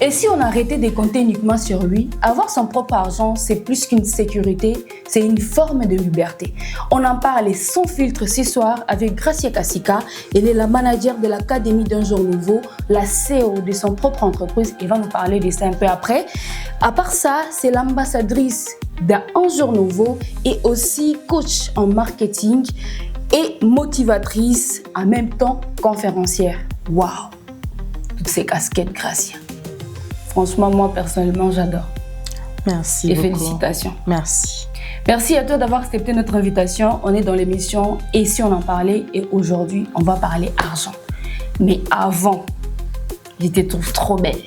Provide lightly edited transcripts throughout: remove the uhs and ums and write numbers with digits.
Et si on arrêtait de compter uniquement sur lui, avoir son propre argent, c'est plus qu'une sécurité, c'est une forme de liberté. On en parle sans filtre ce soir avec Gracia Kasika. Elle est la manager de l'Académie d'un jour nouveau, la CEO de son propre entreprise. Elle va nous parler de ça un peu après. À part ça, c'est l'ambassadrice d'un jour nouveau et aussi coach en marketing et motivatrice, en même temps conférencière. Waouh! Toutes ces casquettes, Gracia. Franchement, moi, personnellement, j'adore. Merci beaucoup. Et félicitations. Merci. Merci à toi d'avoir accepté notre invitation. On est dans l'émission « Et si on en parlait ?» et aujourd'hui, on va parler argent. Mais avant, je te trouve trop belle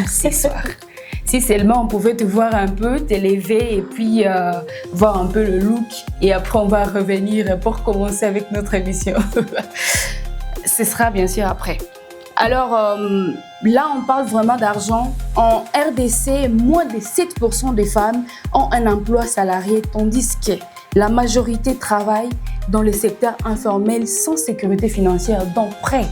ce soir. Si seulement on pouvait te voir un peu, te lever et puis voir un peu le look. Et après, on va revenir pour commencer avec notre émission. Ce sera bien sûr après. Alors là, on parle vraiment d'argent. En RDC, moins de 7% des femmes ont un emploi salarié, tandis que la majorité travaille dans le secteur informel sans sécurité financière, dont près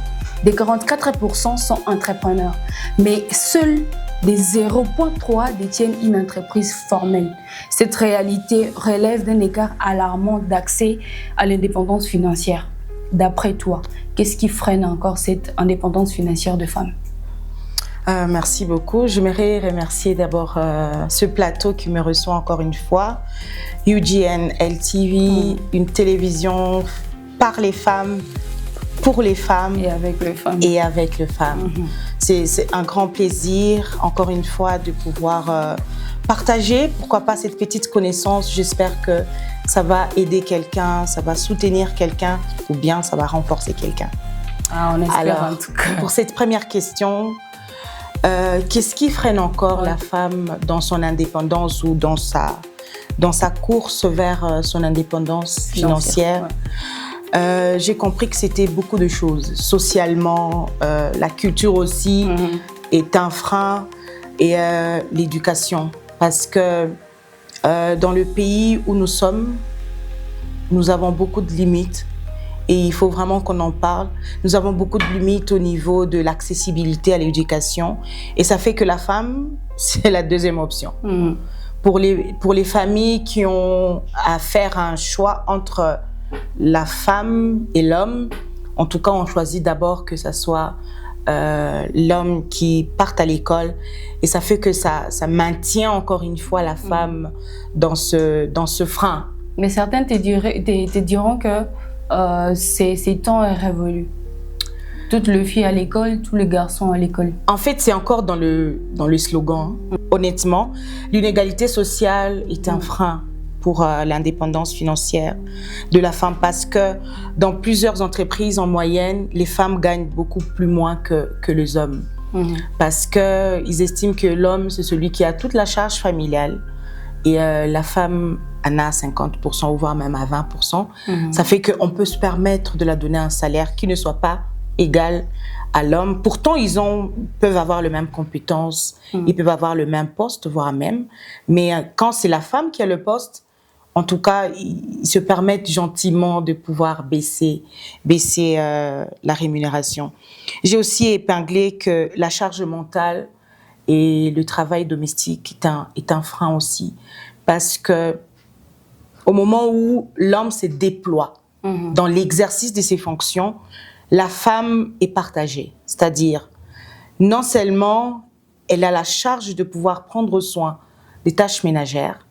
de 44% sont entrepreneurs. Mais seuls des 0,3 détiennent une entreprise formelle. Cette réalité relève d'un écart alarmant d'accès à l'indépendance financière. D'après toi, qu'est-ce qui freine encore cette indépendance financière de femmes? Merci beaucoup. J'aimerais remercier d'abord ce plateau qui me reçoit encore une fois. UGN LTV, une télévision par les femmes, pour les femmes et avec les femmes. Et avec les femmes. C'est un grand plaisir, encore une fois, de pouvoir partager, pourquoi pas, cette petite connaissance. J'espère que ça va aider quelqu'un, ça va soutenir quelqu'un ou bien ça va renforcer quelqu'un. On espère. Alors, en tout cas. Pour cette première question, qu'est-ce qui freine encore la femme dans son indépendance ou dans sa course vers son indépendance financière? J'ai compris que c'était beaucoup de choses. Socialement, la culture aussi est un frein et l'éducation. Parce que dans le pays où nous sommes, nous avons beaucoup de limites et il faut vraiment qu'on en parle. Nous avons beaucoup de limites au niveau de l'accessibilité à l'éducation et ça fait que la femme, c'est la deuxième option. Pour les familles qui ont à faire un choix entre la femme et l'homme, en tout cas, on choisit d'abord que ça soit l'homme qui parte à l'école et ça fait que ça maintient encore une fois la femme dans ce frein. Mais certains te diront que ces temps est révolu. Toutes les filles à l'école, tous les garçons à l'école. En fait, c'est encore dans le slogan. Honnêtement, l'inégalité sociale est un frein pour l'indépendance financière de la femme parce que dans plusieurs entreprises, en moyenne, les femmes gagnent beaucoup plus moins que les hommes. Parce qu'ils estiment que l'homme, c'est celui qui a toute la charge familiale et la femme en a 50% ou voire même à 20%. Ça fait qu'on peut se permettre de la donner un salaire qui ne soit pas égal à l'homme. Pourtant, ils peuvent avoir les mêmes compétences, ils peuvent avoir le même poste, voire même. Mais quand c'est la femme qui a le poste, en tout cas, ils se permettent gentiment de pouvoir baisser la rémunération. J'ai aussi épinglé que la charge mentale et le travail domestique est un frein aussi. Parce que au moment où l'homme se déploie dans l'exercice de ses fonctions, la femme est partagée. C'est-à-dire, non seulement elle a la charge de pouvoir prendre soin des tâches ménagères,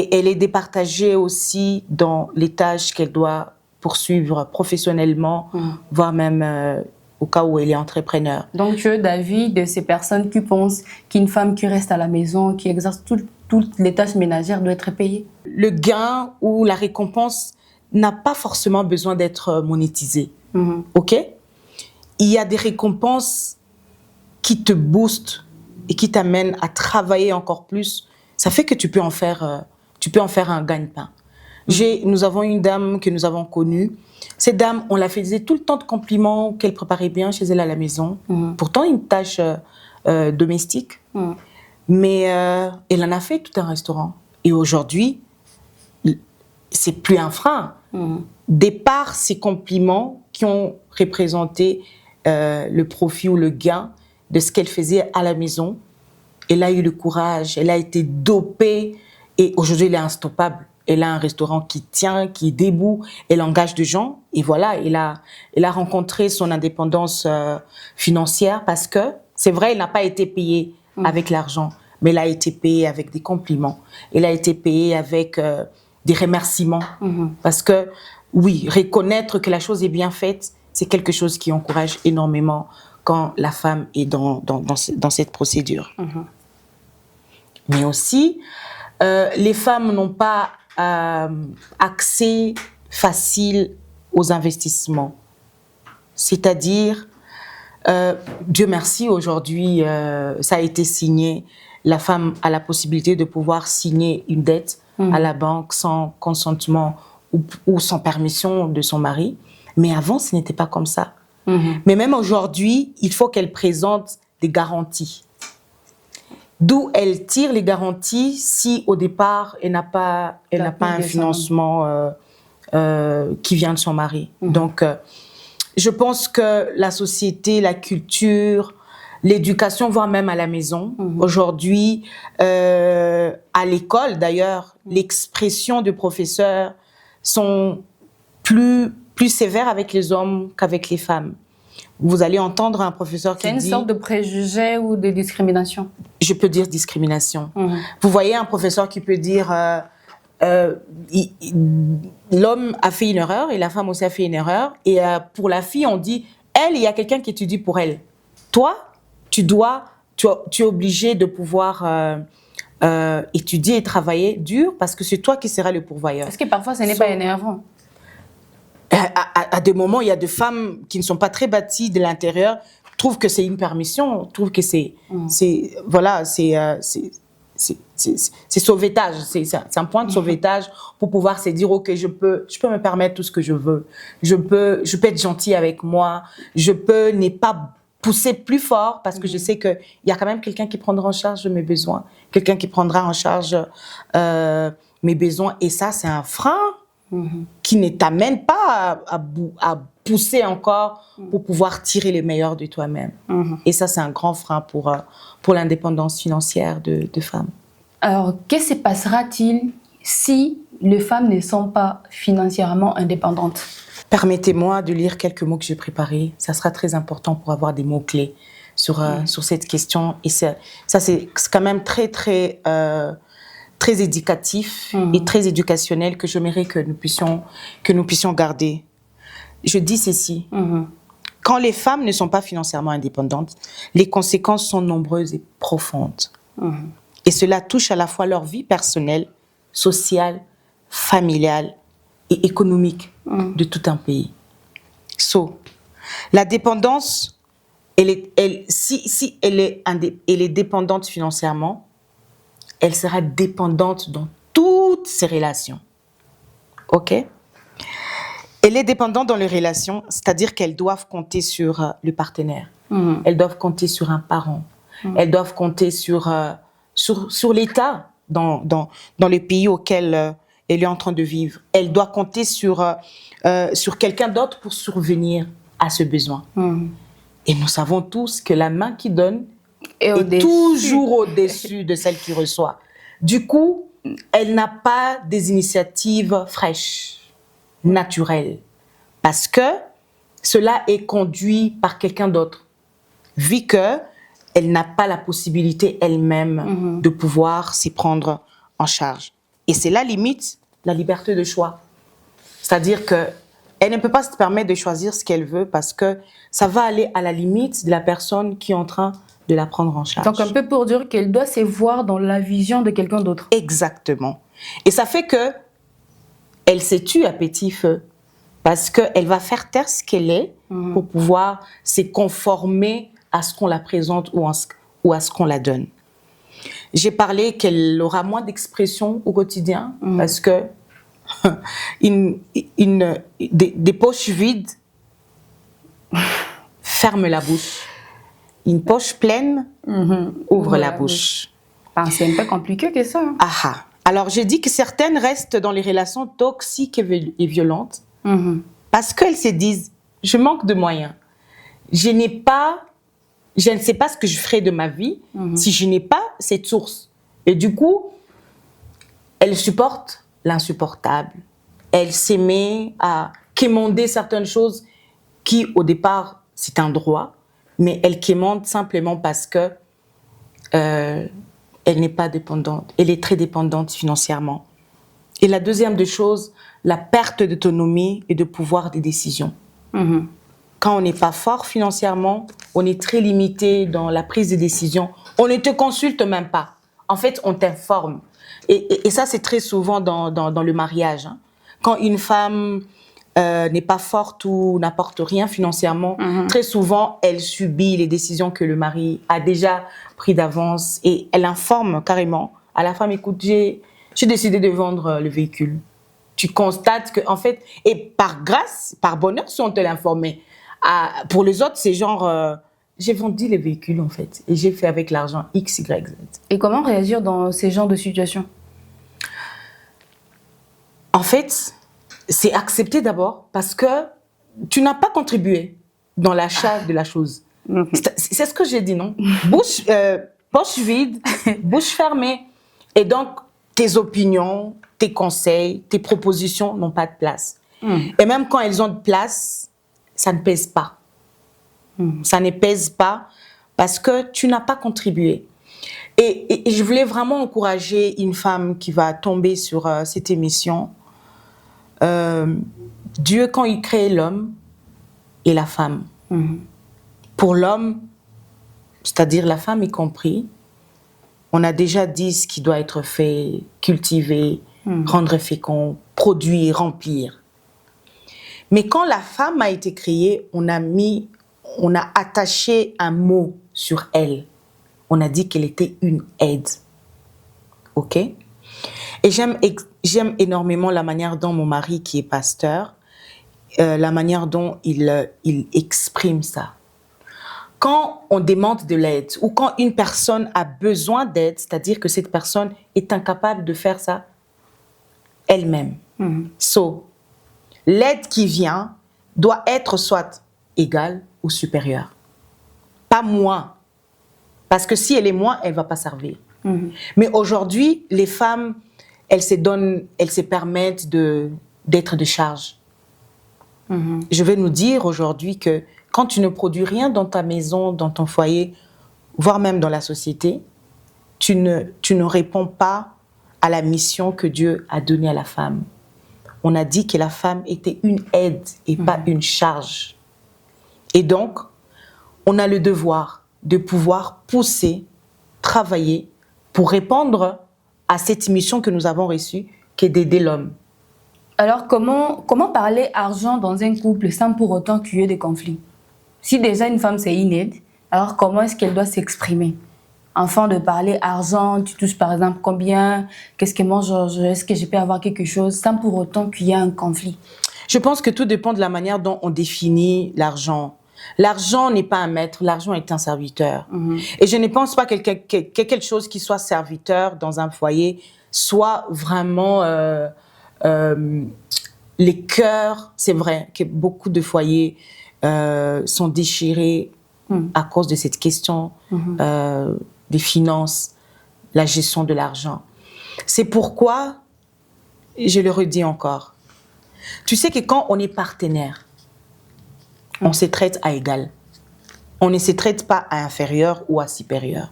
et elle est départagée aussi dans les tâches qu'elle doit poursuivre professionnellement, voire même au cas où elle est entrepreneur. Donc, tu es d'avis de ces personnes qui pensent qu'une femme qui reste à la maison, qui exerce toutes les tâches ménagères doit être payée? Le gain ou la récompense n'a pas forcément besoin d'être monétisé. OK? Il y a des récompenses qui te boostent et qui t'amènent à travailler encore plus. Ça fait que tu peux en faire un gagne-pain. Nous avons une dame que nous avons connue. Cette dame, on la faisait tout le temps de compliments qu'elle préparait bien chez elle à la maison. Pourtant, une tâche domestique. Mais elle en a fait tout un restaurant. Et aujourd'hui, c'est plus un frein. Départ ces compliments qui ont représenté le profit ou le gain de ce qu'elle faisait à la maison. Elle a eu le courage, elle a été dopée et aujourd'hui elle est instoppable. Elle a un restaurant qui tient, qui est debout, elle engage des gens et voilà, elle a rencontré son indépendance financière parce que, c'est vrai, elle n'a pas été payée avec l'argent, mais elle a été payée avec des compliments. Elle a été payée avec des remerciements parce que, oui, reconnaître que la chose est bien faite, c'est quelque chose qui encourage énormément quand la femme est dans cette procédure. Mais aussi, les femmes n'ont pas accès facile aux investissements. C'est-à-dire, Dieu merci, aujourd'hui, ça a été signé, la femme a la possibilité de pouvoir signer une dette à la banque sans consentement ou sans permission de son mari. Mais avant, ce n'était pas comme ça. Mais même aujourd'hui, il faut qu'elle présente des garanties. D'où elle tire les garanties si au départ elle n'a pas un financement qui vient de son mari. Donc je pense que la société, la culture, l'éducation, voire même à la maison, aujourd'hui, à l'école d'ailleurs, l'expression de professeurs sont plus sévères avec les hommes qu'avec les femmes. Vous allez entendre un professeur qui dit... C'est une sorte de préjugé ou de discrimination? Je peux dire discrimination. Vous voyez un professeur qui peut dire l'homme a fait une erreur et la femme aussi a fait une erreur. Et pour la fille, on dit, elle, il y a quelqu'un qui étudie pour elle. Toi, tu es obligé de pouvoir étudier et travailler dur parce que c'est toi qui seras le pourvoyeur. Est-ce que parfois, ce n'est pas énervant? À des moments, il y a des femmes qui ne sont pas très bâties de l'intérieur, trouvent que c'est une permission, trouvent que c'est sauvetage, c'est un point de sauvetage pour pouvoir se dire, ok, je peux me permettre tout ce que je veux, je peux être gentille avec moi, je peux ne pas pousser plus fort parce que je sais qu'il y a quand même quelqu'un qui prendra en charge mes besoins, quelqu'un qui prendra en charge mes besoins, et ça, c'est un frein qui ne t'amène pas à pousser encore pour pouvoir tirer le meilleur de toi-même. Et ça, c'est un grand frein pour l'indépendance financière de femmes. Alors, qu'est-ce qui se passera-t-il si les femmes ne sont pas financièrement indépendantes? Permettez-moi de lire quelques mots que j'ai préparés. Ça sera très important pour avoir des mots-clés sur cette question. Et ça, c'est quand même très, très... très éducatif et très éducationnel que j'aimerais que nous puissions garder. Je dis ceci. Quand les femmes ne sont pas financièrement indépendantes, les conséquences sont nombreuses et profondes. Et cela touche à la fois leur vie personnelle, sociale, familiale et économique de tout un pays. La dépendance, si elle est dépendante financièrement, elle sera dépendante dans toutes ses relations. OK? Elle est dépendante dans les relations, c'est-à-dire qu'elles doivent compter sur le partenaire. Elles doivent compter sur un parent. Elles doivent compter sur l'État dans le pays auquel elle est en train de vivre. Elle doit compter sur quelqu'un d'autre pour survenir à ce besoin. Et nous savons tous que la main qui donne est toujours au-dessus de celle qui reçoit. Du coup, elle n'a pas des initiatives fraîches, naturelles, parce que cela est conduit par quelqu'un d'autre, vu qu'elle n'a pas la possibilité elle-même de pouvoir s'y prendre en charge. Et c'est là limite la liberté de choix. C'est-à-dire qu'elle ne peut pas se permettre de choisir ce qu'elle veut parce que ça va aller à la limite de la personne qui est en train de la prendre en charge. Donc un peu pour dire qu'elle doit se voir dans la vision de quelqu'un d'autre. Exactement. Et ça fait qu'elle se tue à petit feu parce qu'elle va faire taire ce qu'elle est pour pouvoir se conformer à ce qu'on la présente ou à ce qu'on la donne. J'ai parlé qu'elle aura moins d'expression au quotidien parce que des poches vides ferment la bouche. Une poche pleine ouvre la bouche. C'est un peu compliqué que ça. Alors, j'ai dit que certaines restent dans les relations toxiques et violentes parce qu'elles se disent, je manque de moyens. Je n'ai pas je ne sais pas ce que je ferai de ma vie si je n'ai pas cette source. Et du coup, elle supporte l'insupportable. Elle s'aimait à quémander certaines choses qui, au départ, c'est un droit, mais elle quémande simplement parce que elle n'est pas dépendante. Elle est très dépendante financièrement. Et la deuxième des choses, la perte d'autonomie et de pouvoir des décisions. Quand on n'est pas fort financièrement, on est très limité dans la prise de décision. On ne te consulte même pas. En fait, on t'informe. Et ça, c'est très souvent dans le mariage. Hein. Quand une femme n'est pas forte ou n'apporte rien financièrement, très souvent, elle subit les décisions que le mari a déjà prises d'avance et elle informe carrément à la femme, écoute, j'ai décidé de vendre le véhicule. Tu constates que, en fait, et par grâce, par bonheur, si on te l'informait. Pour les autres, c'est genre, j'ai vendu les véhicules, en fait, et j'ai fait avec l'argent X, Y, Z. Et comment réagir dans ces genres de situations? En fait, c'est accepter d'abord parce que tu n'as pas contribué dans l'achat de la chose. C'est ce que j'ai dit, non? Poche vide, bouche fermée. Et donc, tes opinions, tes conseils, tes propositions n'ont pas de place. Et même quand elles ont de place, ça ne pèse pas. Ça ne pèse pas parce que tu n'as pas contribué. Et je voulais vraiment encourager une femme qui va tomber sur cette émission. Dieu, quand il crée l'homme et la femme, pour l'homme, c'est-à-dire la femme y compris, on a déjà dit ce qui doit être fait, cultiver, rendre fécond, produire, remplir. Mais quand la femme a été créée, on a attaché un mot sur elle. On a dit qu'elle était une aide. OK? Et j'aime énormément la manière dont mon mari, qui est pasteur, la manière dont il exprime ça. Quand on demande de l'aide ou quand une personne a besoin d'aide, c'est-à-dire que cette personne est incapable de faire ça elle-même. So, l'aide qui vient doit être soit égale ou supérieure. Pas moins. Parce que si elle est moins, elle ne va pas servir. Mais aujourd'hui, les femmes, elles se permettent d'être de charge. Je vais nous dire aujourd'hui que quand tu ne produis rien dans ta maison, dans ton foyer, voire même dans la société, tu ne réponds pas à la mission que Dieu a donnée à la femme. On a dit que la femme était une aide et pas une charge. Et donc, on a le devoir de pouvoir pousser, travailler pour répondre à cette mission que nous avons reçue, qui est d'aider l'homme. Alors, comment parler argent dans un couple sans pour autant qu'il y ait des conflits? Si déjà une femme c'est une aide, alors comment est-ce qu'elle doit s'exprimer? Enfin, de parler argent, tu touches par exemple combien, qu'est-ce que moi, est-ce que je peux avoir quelque chose sans pour autant qu'il y ait un conflit? Je pense que tout dépend de la manière dont on définit l'argent. L'argent n'est pas un maître, l'argent est un serviteur. Et je ne pense pas que quelque chose qui soit serviteur dans un foyer soit vraiment les cœurs. C'est vrai que beaucoup de foyers sont déchirés à cause de cette question des finances, la gestion de l'argent. C'est pourquoi, je le redis encore, tu sais que quand on est partenaire, on se traite à égal. On ne se traite pas à inférieur ou à supérieur.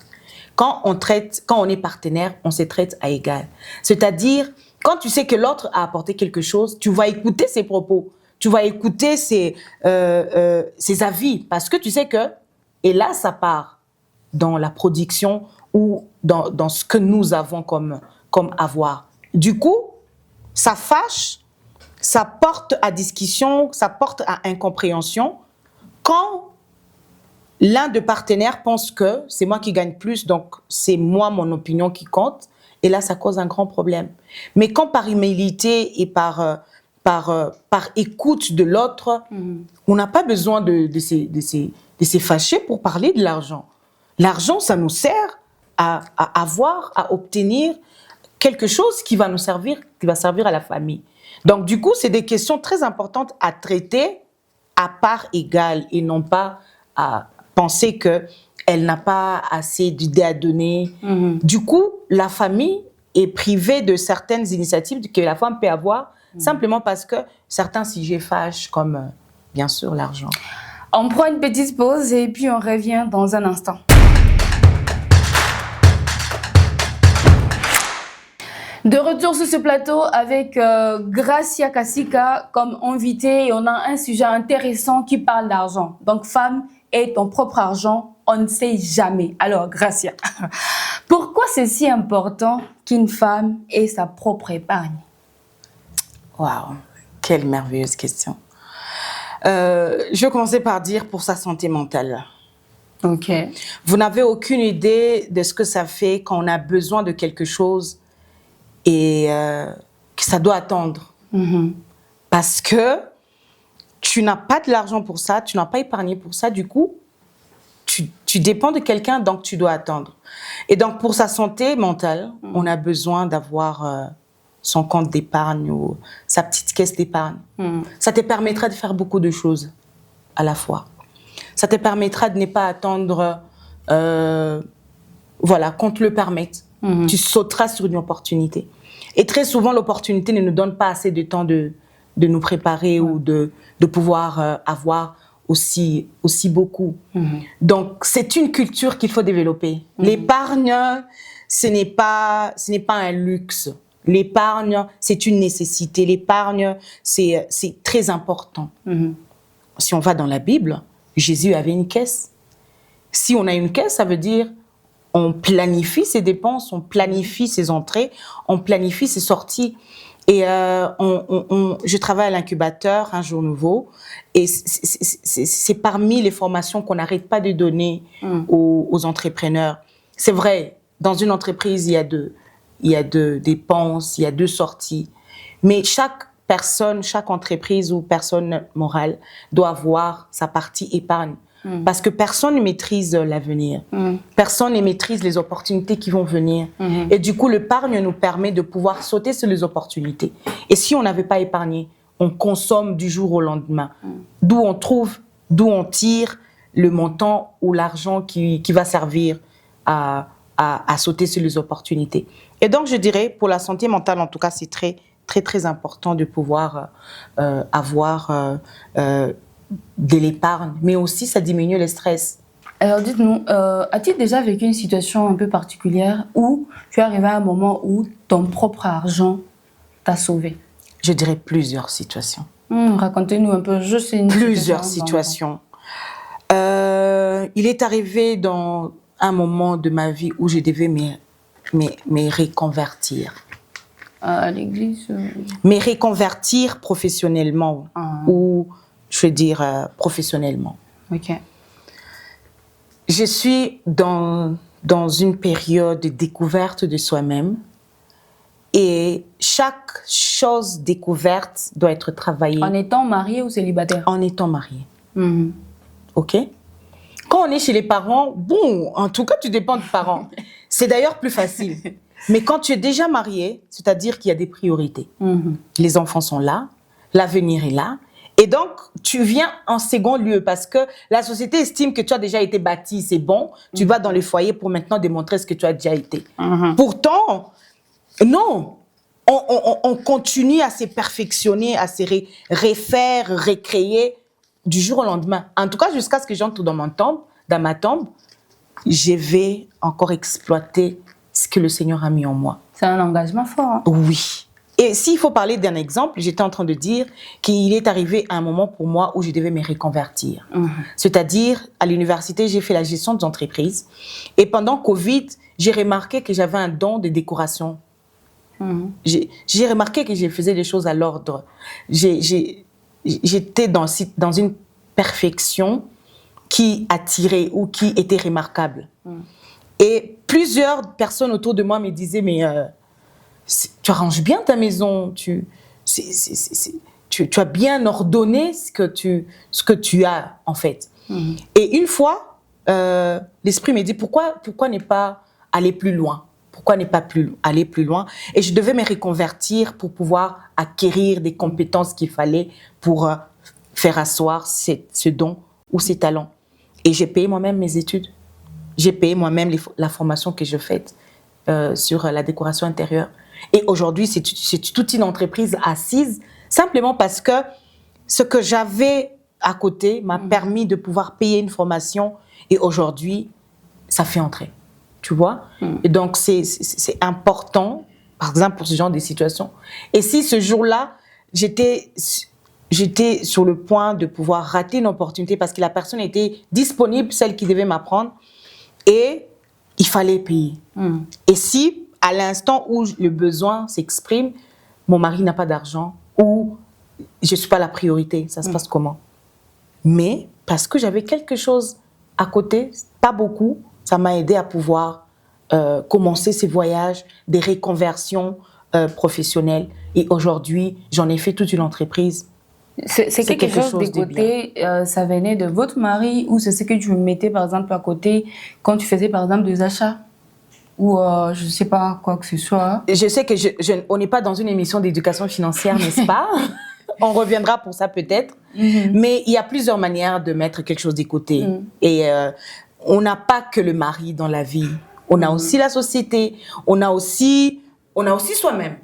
Quand on est partenaire, on se traite à égal. C'est-à-dire, quand tu sais que l'autre a apporté quelque chose, tu vas écouter ses propos, tu vas écouter ses avis, parce que tu sais que, et là, ça part dans la production ou dans ce que nous avons comme avoir. Du coup, ça fâche, ça porte à discussion, ça porte à incompréhension quand l'un des partenaires pense que c'est moi qui gagne plus, donc c'est moi, mon opinion qui compte, et là, ça cause un grand problème. Mais quand par humilité et par écoute de l'autre, on n'a pas besoin de se fâcher pour parler de l'argent. L'argent, ça nous sert à avoir, à obtenir quelque chose qui va nous servir, qui va servir à la famille. Donc, du coup, c'est des questions très importantes à traiter à part égale et non pas à penser que elle n'a pas assez d'idées à donner. Du coup, la famille est privée de certaines initiatives que la femme peut avoir simplement parce que certains sujets fâchent, comme bien sûr l'argent. On prend une petite pause et puis on revient dans un instant. De retour sur ce plateau avec Gracia Kasika comme invitée et on a un sujet intéressant qui parle d'argent. Donc, femme, aie ton propre argent, on ne sait jamais. Alors, Gracia, pourquoi c'est si important qu'une femme ait sa propre épargne? Waouh, quelle merveilleuse question. Je vais commencer par dire pour sa santé mentale. Ok. Vous n'avez aucune idée de ce que ça fait quand on a besoin de quelque chose et que ça doit attendre. Parce que tu n'as pas de l'argent pour ça, tu n'as pas épargné pour ça, du coup, tu dépends de quelqu'un, donc tu dois attendre. Et donc, pour sa santé mentale, on a besoin d'avoir son compte d'épargne ou sa petite caisse d'épargne. Ça te permettra de faire beaucoup de choses à la fois. Ça te permettra de ne pas attendre, voilà, qu'on te le permette. Tu sauteras sur une opportunité. Et très souvent, l'opportunité ne nous donne pas assez de temps de nous préparer ou de pouvoir avoir aussi beaucoup. Donc, c'est une culture qu'il faut développer. L'épargne, ce n'est pas un luxe. L'épargne, c'est une nécessité. L'épargne, c'est très important. Si on va dans la Bible, Jésus avait une caisse. Si on a une caisse, ça veut dire on planifie ses dépenses, on planifie ses entrées, on planifie ses sorties. Et je travaille à l'incubateur Un Jour Nouveau et c'est parmi les formations qu'on n'arrête pas de donner aux entrepreneurs. C'est vrai, dans une entreprise, il y a deux dépenses, il y a deux sorties. Mais chaque personne, chaque entreprise ou personne morale doit avoir sa partie épargne. Parce que personne ne maîtrise l'avenir. Personne ne maîtrise les opportunités qui vont venir. Et du coup, l'épargne nous permet de pouvoir sauter sur les opportunités. Et si on n'avait pas épargné, on consomme du jour au lendemain. D'où on tire le montant ou l'argent qui va servir à sauter sur les opportunités. Et donc, je dirais, pour la santé mentale, en tout cas, c'est très, très, très important de pouvoir avoir de l'épargne, mais aussi ça diminue le stress. Alors dites-nous, as-tu déjà vécu une situation un peu particulière où tu es arrivé à un moment où ton propre argent t'a sauvé? Je dirais plusieurs situations. Racontez-nous un peu, juste une plusieurs situations. Il est arrivé dans un moment de ma vie où je devais me reconvertir. À l'église Me reconvertir professionnellement ou je veux dire professionnellement. Ok. Je suis dans une période de découverte de soi-même et chaque chose découverte doit être travaillée. En étant mariée ou célibataire? En étant mariée. Ok? Quand on est chez les parents, bon, en tout cas, tu dépends des parents. C'est d'ailleurs plus facile. Mais quand tu es déjà marié, c'est-à-dire qu'il y a des priorités. Les enfants sont là, l'avenir est là. Et donc, tu viens en second lieu parce que la société estime que tu as déjà été bâti, c'est bon. Tu vas dans le foyer pour maintenant démontrer ce que tu as déjà été. Pourtant, non. On continue à se perfectionner, à se refaire, recréer du jour au lendemain. En tout cas, jusqu'à ce que j'entre dans ma tombe, je vais encore exploiter ce que le Seigneur a mis en moi. C'est un engagement fort. Hein? Oui. Et s'il faut parler d'un exemple, j'étais en train de dire qu'il est arrivé un moment pour moi où je devais me reconvertir. C'est-à-dire, à l'université, j'ai fait la gestion des entreprises. Et pendant Covid, j'ai remarqué que j'avais un don de décoration. J'ai remarqué que je faisais des choses à l'ordre. J'étais dans une perfection qui attirait ou qui était remarquable. Et plusieurs personnes autour de moi me disaient, mais tu arranges bien ta maison, tu as bien ordonné ce que tu as, en fait. Et une fois, l'esprit me dit, pourquoi ne pas aller plus loin? Pourquoi ne pas aller plus loin? Et je devais me reconvertir pour pouvoir acquérir des compétences qu'il fallait pour faire asseoir ce don ou ces talents. Et j'ai payé moi-même mes études. j'ai payé moi-même la formation que je fais sur la décoration intérieure. Et aujourd'hui, c'est toute une entreprise assise, simplement parce que ce que j'avais à côté m'a permis de pouvoir payer une formation. Et aujourd'hui, ça fait entrer. Tu vois? Et donc, c'est important, par exemple, pour ce genre de situation. Et si ce jour-là, j'étais sur le point de pouvoir rater une opportunité parce que la personne était disponible, celle qui devait m'apprendre, et il fallait payer. Et si, à l'instant où le besoin s'exprime, mon mari n'a pas d'argent ou je ne suis pas la priorité, ça se passe comment? Mais parce que j'avais quelque chose à côté, pas beaucoup, ça m'a aidé à pouvoir commencer ces voyages, des reconversions professionnelles. Et aujourd'hui, j'en ai fait toute une entreprise. C'est quelque chose de côté, ça venait de votre mari ou c'est ce que tu mettais par exemple à côté quand tu faisais par exemple des achats ou je ne sais pas quoi que ce soit? Je sais que on n'est pas dans une émission d'éducation financière, n'est-ce pas? On reviendra pour ça peut-être. Mais il y a plusieurs manières de mettre quelque chose de côté. Et on n'a pas que le mari dans la vie. On a aussi la société. On a aussi soi-même.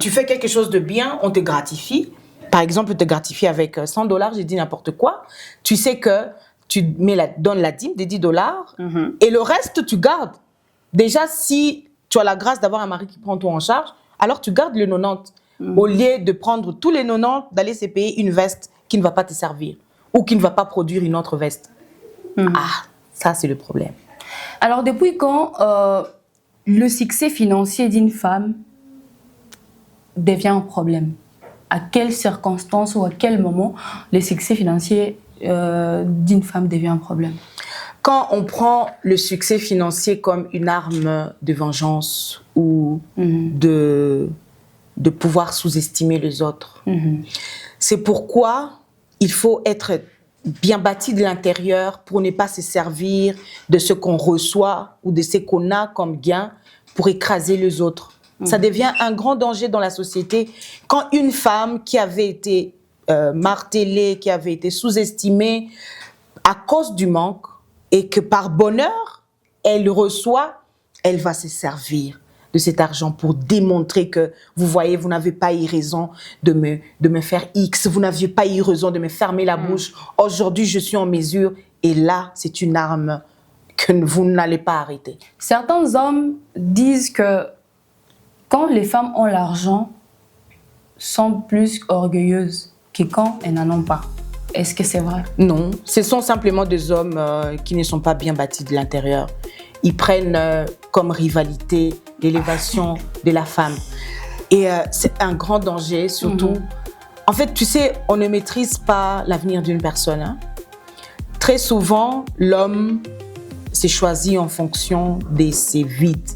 Tu fais quelque chose de bien, on te gratifie. Par exemple, te gratifier avec $100, j'ai dit n'importe quoi. Tu sais que tu donnes la dîme des $10 et le reste, tu gardes. Déjà, si tu as la grâce d'avoir un mari qui prend tout en charge, alors tu gardes le 90. Au lieu de prendre tous les 90, d'aller se payer une veste qui ne va pas te servir ou qui ne va pas produire une autre veste. Ah, ça, c'est le problème. Alors, depuis quand le succès financier d'une femme devient un problème? À quelles circonstances ou à quel moment le succès financier d'une femme devient un problème? Quand on prend le succès financier comme une arme de vengeance ou de pouvoir sous-estimer les autres. C'est pourquoi il faut être bien bâti de l'intérieur pour ne pas se servir de ce qu'on reçoit ou de ce qu'on a comme gain pour écraser les autres. Ça devient un grand danger dans la société quand une femme qui avait été martelée, qui avait été sous-estimée à cause du manque et que par bonheur, elle reçoit, elle va se servir de cet argent pour démontrer que, vous voyez, vous n'avez pas eu raison de me faire X, vous n'aviez pas eu raison de me fermer la bouche. Aujourd'hui, je suis en mesure. Et là, c'est une arme que vous n'allez pas arrêter. Certains hommes disent que quand les femmes ont l'argent, sont plus orgueilleuses que quand elles n'en ont pas. Est-ce que c'est vrai? Non, ce sont simplement des hommes qui ne sont pas bien bâtis de l'intérieur. Ils prennent comme rivalité l'élévation de la femme. Et c'est un grand danger, surtout. En fait, tu sais, on ne maîtrise pas l'avenir d'une personne. Hein. Très souvent, l'homme s'est choisi en fonction de ses vides.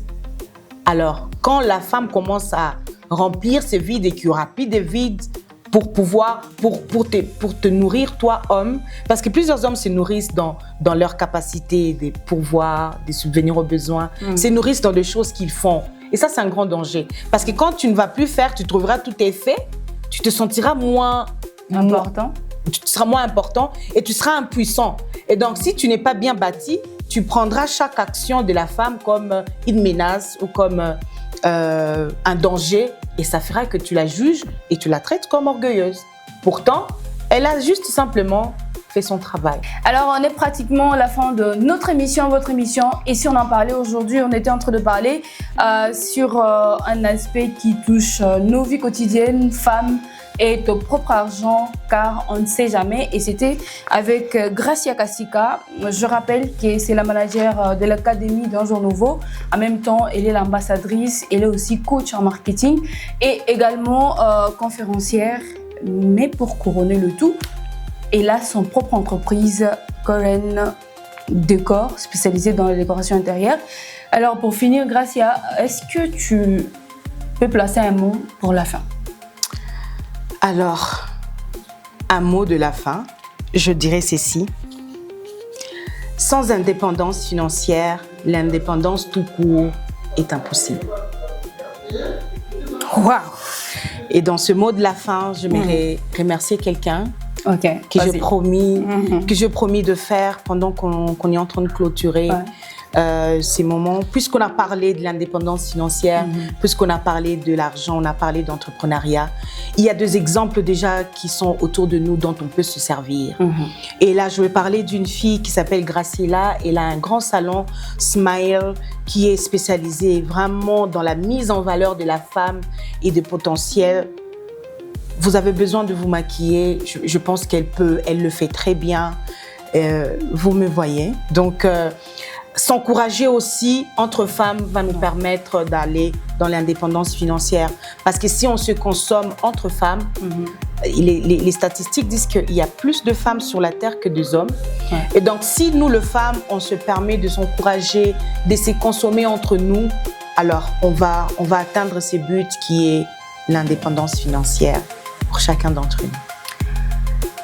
Alors, quand la femme commence à remplir ses vides et qu'il y aura plus de vides pour te nourrir, toi, homme, parce que plusieurs hommes se nourrissent dans leur capacité de pourvoir, de subvenir aux besoins, se nourrissent dans des choses qu'ils font. Et ça, c'est un grand danger. Parce que quand tu ne vas plus faire, tu trouveras tout est fait, tu te sentiras moins important. Tu seras moins important et tu seras impuissant. Et donc, si tu n'es pas bien bâti, tu prendras chaque action de la femme comme une menace ou comme un danger et ça fera que tu la juges et tu la traites comme orgueilleuse. Pourtant, elle a juste simplement fait son travail. Alors, on est pratiquement à la fin de notre émission, votre émission. Et si on en parlait aujourd'hui, on était en train de parler sur un aspect qui touche nos vies quotidiennes, femmes, et ton propre argent, car on ne sait jamais. Et c'était avec Gracia Kasika. Je rappelle que c'est la manager de l'Académie d'Argent Nouveau. En même temps, elle est l'ambassadrice, elle est aussi coach en marketing et également conférencière. Mais pour couronner le tout, elle a son propre entreprise, Coren Décor, spécialisée dans la décoration intérieure. Alors pour finir, Gracia, est-ce que tu peux placer un mot pour la fin? Alors, un mot de la fin, je dirais ceci. Sans indépendance financière, l'indépendance tout court est impossible. Waouh! Et dans ce mot de la fin, je voudrais remercier quelqu'un que je promis de faire pendant qu'on est en train de clôturer ces moments. Puisqu'on a parlé de l'indépendance financière, puisqu'on a parlé de l'argent, on a parlé d'entrepreneuriat, il y a 2 exemples déjà qui sont autour de nous dont on peut se servir. Et là, je vais parler d'une fille qui s'appelle Graciela. Elle a un grand salon Smile qui est spécialisé vraiment dans la mise en valeur de la femme et de potentiel. Vous avez besoin de vous maquiller, je pense qu'elle le fait très bien. Vous me voyez. Donc, s'encourager aussi entre femmes va nous permettre d'aller dans l'indépendance financière. Parce que si on se consomme entre femmes, les statistiques disent qu'il y a plus de femmes sur la terre que des hommes. Et donc, si nous, les femmes, on se permet de s'encourager, de se consommer entre nous, alors on va atteindre ces buts qui est l'indépendance financière pour chacun d'entre nous.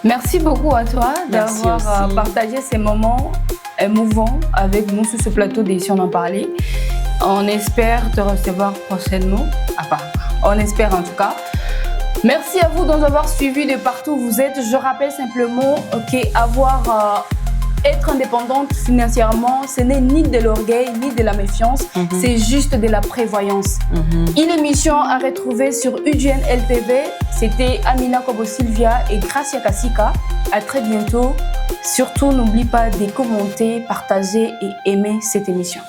Merci beaucoup à toi d'avoir partagé ces moments émouvants avec nous sur ce plateau d'Ici on en parlait. On espère te recevoir prochainement. On espère en tout cas. Merci à vous de nous avoir suivis de partout où vous êtes. Je rappelle simplement être indépendante financièrement, ce n'est ni de l'orgueil, ni de la méfiance, c'est juste de la prévoyance. Une émission à retrouver sur UGN LTV. C'était Amina Kobo-Sylvia et Gracia Kasika. À très bientôt. Surtout, n'oublie pas de commenter, partager et aimer cette émission.